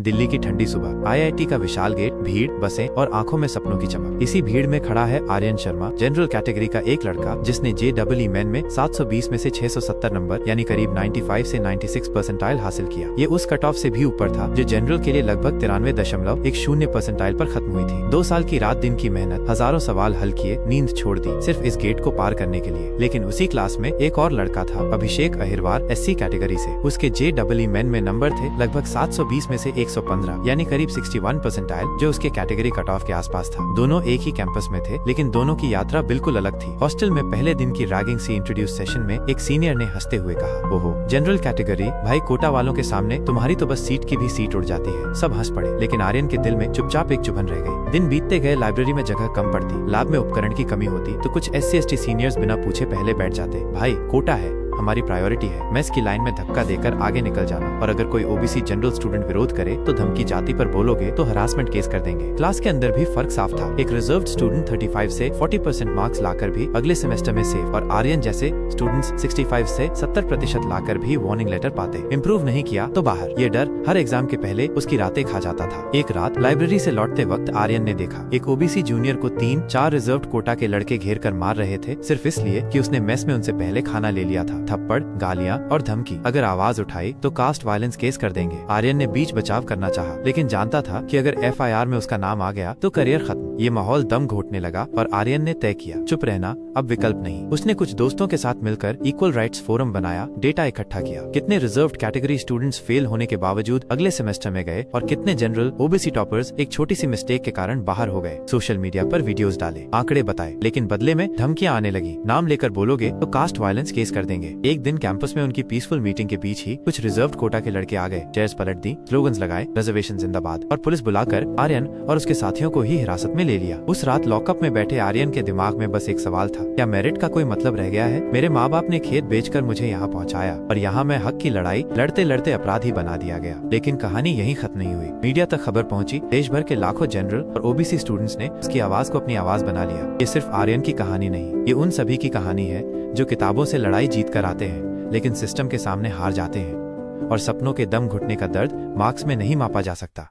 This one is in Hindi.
दिल्ली की ठंडी सुबह, आईआईटी का विशाल गेट, भीड़, बसें और आंखों में सपनों की चमक। इसी भीड़ में खड़ा है आर्यन शर्मा, जनरल कैटेगरी का एक लड़का जिसने JEE मेन में 720 में से 670 नंबर यानी करीब 95 से 96 परसेंटाइल हासिल किया। ये उस कट ऑफ से भी ऊपर था जो जनरल के लिए लगभग 93.10 परसेंटाइल पर खत्म हुई थी। 2 साल की रात दिन की मेहनत, हजारों सवाल हल किए, नींद छोड़ दी सिर्फ इस गेट को पार करने के लिए। लेकिन उसी क्लास में एक और लड़का था, अभिषेक अहिरवार, SC कैटेगरी से। उसके JEE मेन में नंबर थे लगभग 720 में से 115 यानी करीब 61 परसेंटाइल, जो उसके कैटेगरी कट ऑफ के आसपास था। दोनों एक ही कैंपस में थे, लेकिन दोनों की यात्रा बिल्कुल अलग थी। हॉस्टल में पहले दिन की रैगिंग से इंट्रोड्यूस सेशन में एक सीनियर ने हंसते हुए कहा, ओहो जनरल कैटेगरी, भाई कोटा वालों के सामने तुम्हारी तो बस सीट की भी सीट उड़ जाती है। सब हंस पड़े, लेकिन आर्यन के दिल में चुपचाप एक चुभन रह गई। दिन बीतते गए, लाइब्रेरी में जगह कम पड़ती, लैब में उपकरण की कमी होती, तो कुछ SC ST सीनियर्स बिना पूछे पहले बैठ जाते। भाई कोटा है, हमारी प्रायोरिटी है। मेस की लाइन में धक्का देकर आगे निकल जाना, और अगर कोई OBC जनरल स्टूडेंट विरोध करे तो धमकी जाति पर बोलोगे तो हरासमेंट केस कर देंगे। क्लास के अंदर भी फर्क साफ था। एक रिजर्व्ड स्टूडेंट 35 से 40% मार्क्स लाकर भी अगले सेमेस्टर में सेफ, और आर्यन जैसे स्टूडेंट्स 65 से 70% लाकर भी वार्निंग लेटर पाते। इम्प्रूव नहीं किया तो बाहर। ये डर हर एग्जाम के पहले उसकी रातें खा जाता था। एक रात लाइब्रेरी से लौटते वक्त आर्यन ने देखा एक OBC जूनियर को 3-4 रिजर्व्ड कोटा के लड़के घेर कर मार रहे थे, सिर्फ इसलिए कि उसने मेस में उनसे पहले खाना ले लिया था। थप्पड़, गालियां और धमकी, अगर आवाज उठाई तो कास्ट वायलेंस केस कर देंगे। आर्यन ने बीच बचाव करना चाहा, लेकिन जानता था कि अगर FIR में उसका नाम आ गया तो करियर खत्म। ये माहौल दम घोटने लगा और आर्यन ने तय किया, चुप रहना अब विकल्प नहीं। उसने कुछ दोस्तों के साथ मिलकर इक्वल राइट्स फोरम बनाया, डेटा इकट्ठा किया, कितने रिजर्व्ड कैटेगरी स्टूडेंट्स फेल होने के बावजूद अगले सेमेस्टर में गए और कितने जनरल OBC टॉपर्स एक छोटी सी मिस्टेक के कारण बाहर हो गए। सोशल मीडिया पर वीडियोस डाले, आंकड़े बताए, लेकिन बदले में धमकियां आने लगी। नाम लेकर बोलोगे तो कास्ट वायलेंस केस कर देंगे। एक दिन कैंपस में उनकी पीसफुल मीटिंग के बीच ही कुछ रिजर्व्ड कोटा के लड़के आ गए, चेयर्स पलट दी, स्लोगन्स लगाए, रिजर्वेशन जिंदाबाद, और पुलिस बुलाकर आर्यन और उसके साथियों को ही हिरासत में ले लिया। उस रात लॉकअप में बैठे आर्यन के दिमाग में बस एक सवाल था, क्या मेरिट का कोई मतलब रह गया है? मेरे माँ बाप ने खेत बेचकर मुझे यहाँ पहुँचाया और यहाँ मैं हक की लड़ाई लड़ते लड़ते अपराधी बना दिया गया। लेकिन कहानी यहीं खत्म नहीं हुई। मीडिया तक खबर पहुँची, देश भर के लाखों जनरल और OBC स्टूडेंट्स ने उसकी आवाज को अपनी आवाज बना लिया। ये सिर्फ आर्यन की कहानी नहीं, ये उन सभी की कहानी है जो किताबों से लड़ाई जीत कर आते हैं, लेकिन सिस्टम के सामने हार जाते हैं, और सपनों के दम घुटने का दर्द मार्क्स में नहीं मापा जा सकता।